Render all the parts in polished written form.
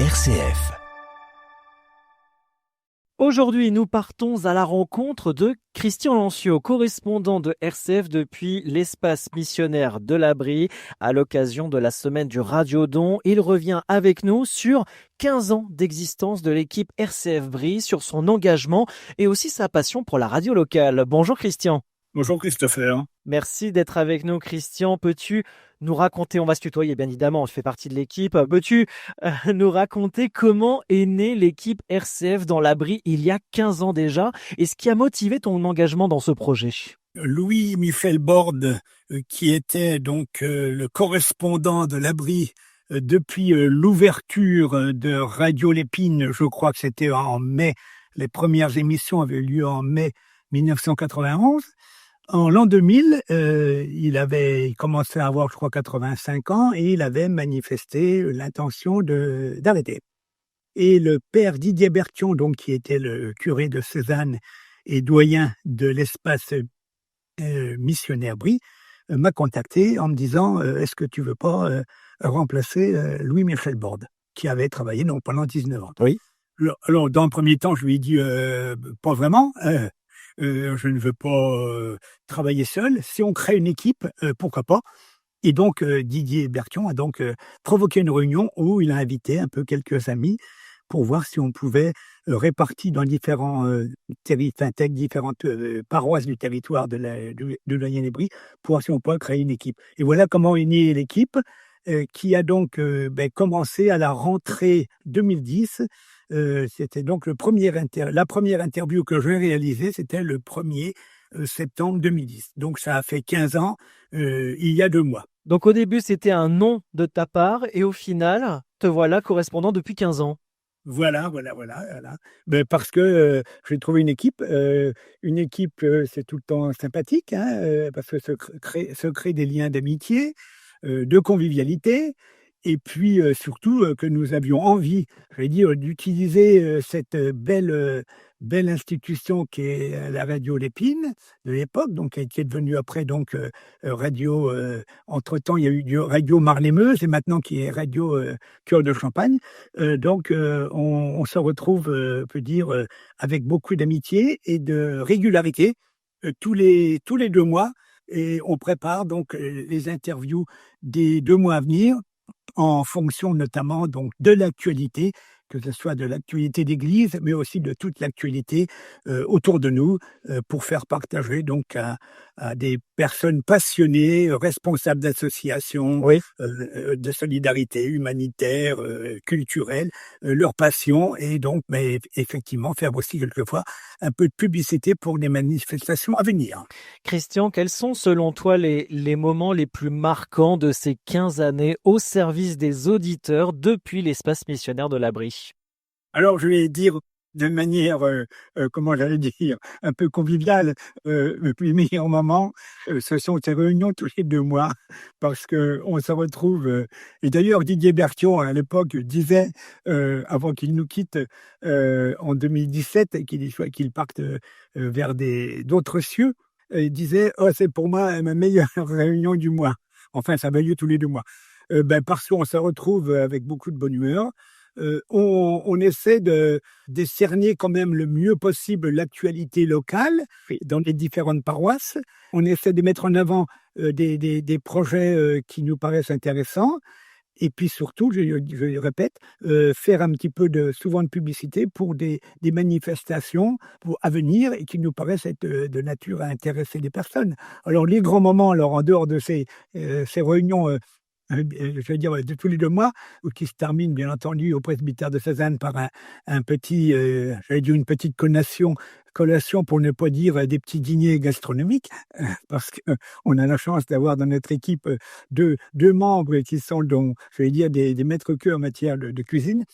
RCF. Aujourd'hui, nous partons à la rencontre de Christian Lancio, correspondant de RCF depuis l'espace missionnaire de l'Abri, à l'occasion de la semaine du Radiodon. Il revient avec nous sur 15 ans d'existence de l'équipe RCF Brie, sur son engagement et aussi sa passion pour la radio locale. Bonjour Christian. Bonjour Christopher. Merci d'être avec nous, Christian. Peux-tu nous raconter, on va se tutoyer bien évidemment, je fais partie de l'équipe, peux-tu nous raconter comment est née l'équipe RCF dans l'Abri il y a 15 ans déjà et ce qui a motivé ton engagement dans ce projet? Louis-Michel Borde, qui était donc le correspondant de l'Abri depuis l'ouverture de Radio Lépine, je crois que c'était en mai, les premières émissions avaient lieu en mai 1991. En l'an 2000, il commençait à avoir, je crois, 85 ans et il avait manifesté l'intention d'arrêter. Et le père Didier Berthion, donc, qui était le curé de Cézanne et doyen de l'espace missionnaire Brie, m'a contacté en me disant est-ce que tu veux pas remplacer Louis-Michel Borde, qui avait travaillé donc pendant 19 ans. Oui. Alors, dans le premier temps, je lui ai dit pas vraiment. Je ne veux pas travailler seul. Si on crée une équipe, pourquoi pas. Et donc, Didier Berthion a donc provoqué une réunion où il a invité un peu quelques amis pour voir si on pouvait, répartis dans différentes paroisses du territoire de Loyen-les-Brie, pour voir si on pouvait créer une équipe. Et voilà comment est née l'équipe, qui a donc commencé à la rentrée 2010. C'était donc la première interview que j'ai réalisée, c'était le 1er septembre 2010. Donc ça a fait 15 ans, il y a 2 mois. Donc au début, c'était un nom de ta part et au final, te voilà correspondant depuis 15 ans. Voilà. Parce que j'ai trouvé une équipe. C'est tout le temps sympathique, hein, parce que se crée des liens d'amitié, de convivialité, et puis surtout que nous avions envie, d'utiliser cette belle institution qui est la radio Lépine de l'époque, donc qui est devenue après donc radio. Entre-temps, il y a eu radio Marne-et-Meuse et maintenant qui est radio Cœur de Champagne. On se retrouve, on peut dire, avec beaucoup d'amitié et de régularité tous les 2 mois, et on prépare donc les interviews des 2 mois à venir, en fonction notamment donc de l'actualité, que ce soit de l'actualité d'Église, mais aussi de toute l'actualité autour de nous, pour faire partager donc à des personnes passionnées, responsables d'associations, Oui. de solidarité humanitaire, culturelle, leur passion, et donc effectivement faire aussi quelquefois un peu de publicité pour des manifestations à venir. Christian, quels sont selon toi les moments les plus marquants de ces 15 années au service des auditeurs depuis l'espace missionnaire de l'Abri? Alors, je vais dire de manière, comment j'allais dire, un peu conviviale, les meilleurs moments, ce sont ces réunions tous les 2 mois, parce qu'on se retrouve, et d'ailleurs Didier Berthion, à l'époque, disait, avant qu'il nous quitte, en 2017, et qu'il parte vers d'autres cieux, il disait: «Oh, c'est pour moi ma meilleure réunion du mois». Enfin, ça avait lieu tous les 2 mois. Parce qu'on se retrouve avec beaucoup de bonne humeur. On essaie de décerner quand même le mieux possible l'actualité locale dans les différentes paroisses. On essaie de mettre en avant des projets qui nous paraissent intéressants. Et puis surtout, je le répète, faire un petit peu souvent de publicité pour des manifestations à venir, et qui nous paraissent être de nature à intéresser les personnes. Alors les grands moments, en dehors de ces réunions, de tous les 2 mois, ou qui se termine bien entendu au presbytère de Cézanne par un petit, une petite collation, pour ne pas dire des petits dîners gastronomiques, parce qu'on a la chance d'avoir dans notre équipe deux membres qui sont donc, des maîtres queux en matière de cuisine.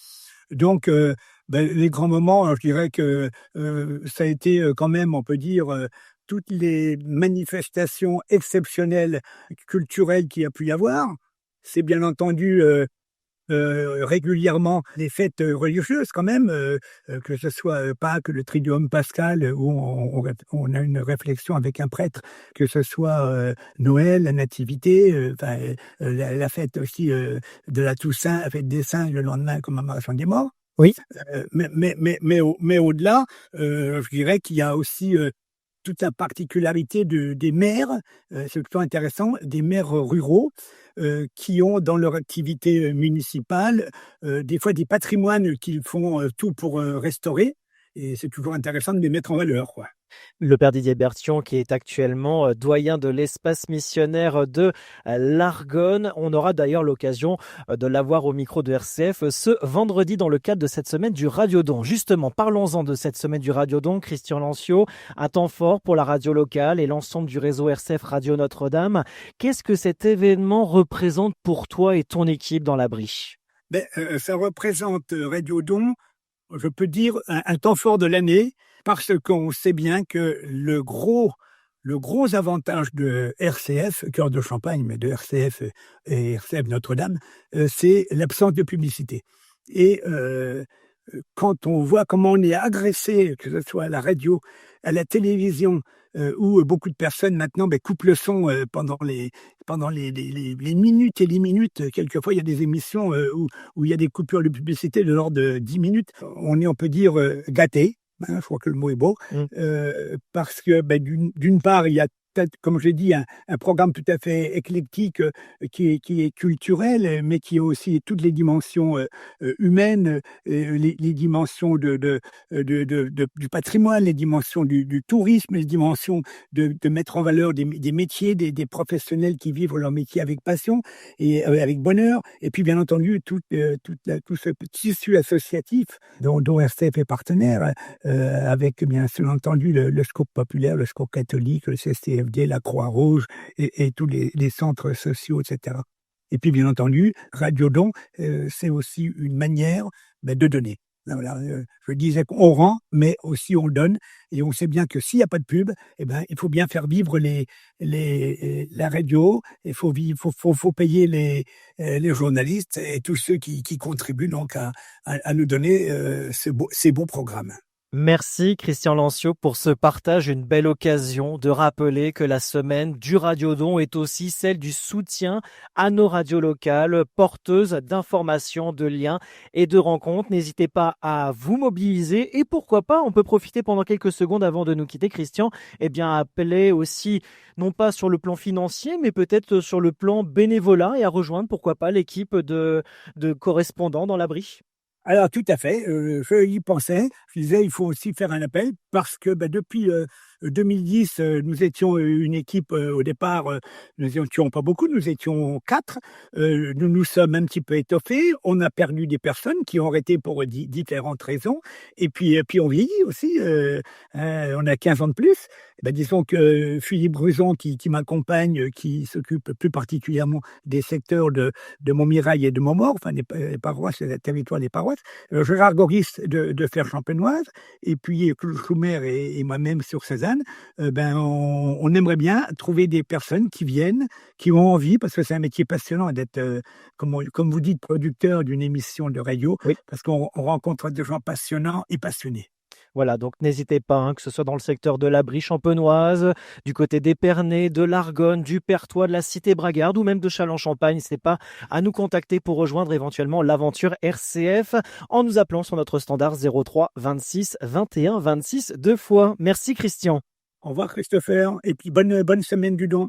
Donc, les grands moments, je dirais que ça a été quand même, on peut dire, toutes les manifestations exceptionnelles culturelles qu'il y a pu y avoir. C'est bien entendu régulièrement les fêtes religieuses quand même, que ce soit Pâques, le Triduum pascal, où on a une réflexion avec un prêtre, que ce soit Noël, la Nativité, la fête aussi de la Toussaint, la fête des Saints, le lendemain, commémoration des morts. Oui. Mais au-delà, je dirais qu'il y a aussi toute la particularité des maires, c'est plutôt intéressant, des maires ruraux qui ont dans leur activité municipale des fois des patrimoines qu'ils font tout pour restaurer, et c'est toujours intéressant de les mettre en valeur, quoi. Le père Didier Berthion, qui est actuellement doyen de l'espace missionnaire de l'Argonne. On aura d'ailleurs l'occasion de l'avoir au micro de RCF ce vendredi dans le cadre de cette semaine du Radiodon. Justement, parlons-en de cette semaine du Radiodon. Christian Lancio, un temps fort pour la radio locale et l'ensemble du réseau RCF Radio Notre-Dame. Qu'est-ce que cet événement représente pour toi et ton équipe dans la Brie? Ça représente Radiodon, je peux dire, un temps fort de l'année, parce qu'on sait bien que le gros avantage de RCF, Cœur de Champagne, mais de RCF et RCF Notre-Dame, c'est l'absence de publicité. Et quand on voit comment on est agressé, que ce soit à la radio, à la télévision, où beaucoup de personnes maintenant coupent le son pendant les minutes et les minutes. Quelquefois, il y a des émissions où il y a des coupures de publicité de l'ordre de 10 minutes. On peut dire gâté. Je crois que le mot est beau, parce que d'une part, il y a peut-être, comme je l'ai dit, un programme tout à fait éclectique qui est culturel, mais qui a aussi toutes les dimensions humaines, les dimensions du patrimoine, les dimensions du tourisme, les dimensions de mettre en valeur des métiers, des professionnels qui vivent leur métier avec passion et avec bonheur. Et puis, bien entendu, tout ce tissu associatif dont RCF est partenaire, avec bien sûr entendu le SCOP populaire, le SCOP catholique, le CCFD, la Croix-Rouge et tous les centres sociaux, etc. Et puis bien entendu, Radiodon, c'est aussi une manière de donner. Voilà, je disais qu'on rend, mais aussi on donne, et on sait bien que s'il n'y a pas de pub, il faut bien faire vivre la radio, il faut payer les journalistes et tous ceux qui contribuent donc à nous donner ces beaux programmes. Merci Christian Lancio pour ce partage, une belle occasion de rappeler que la semaine du Radiodon est aussi celle du soutien à nos radios locales, porteuses d'informations, de liens et de rencontres. N'hésitez pas à vous mobiliser et pourquoi pas, on peut profiter pendant quelques secondes avant de nous quitter, Christian, à appeler aussi, non pas sur le plan financier, mais peut-être sur le plan bénévolat et à rejoindre, pourquoi pas, l'équipe de correspondants dans la Brie. Alors tout à fait, je y pensais. Je disais, il faut aussi faire un appel parce que depuis 2010, nous étions une équipe au départ, nous n'étions pas beaucoup, nous étions 4. Nous nous sommes un petit peu étoffés. On a perdu des personnes qui ont arrêté pour différentes raisons. Et puis on vieillit aussi. On a 15 ans de plus. Disons que Philippe Bruzon, qui m'accompagne, qui s'occupe plus particulièrement des secteurs de Montmirail et de Montmaur, enfin les paroisses, le territoire des paroisses. Gérard Goris de Flers Champenoise, et puis Claude Schumer et moi-même sur Cézanne, on aimerait bien trouver des personnes qui viennent, qui ont envie, parce que c'est un métier passionnant d'être, comme vous dites, producteur d'une émission de radio, oui. Parce qu'on rencontre des gens passionnants et passionnés. Voilà, donc n'hésitez pas, que ce soit dans le secteur de la Brie champenoise, du côté d'Épernay, de l'Argonne, du Perthois, de la Cité-Bragarde ou même de Châlons-Champagne. N'hésitez pas à nous contacter pour rejoindre éventuellement l'aventure RCF en nous appelant sur notre standard 03 26 21 26 2 fois. Merci Christian. Au revoir Christopher, et puis bonne semaine du don.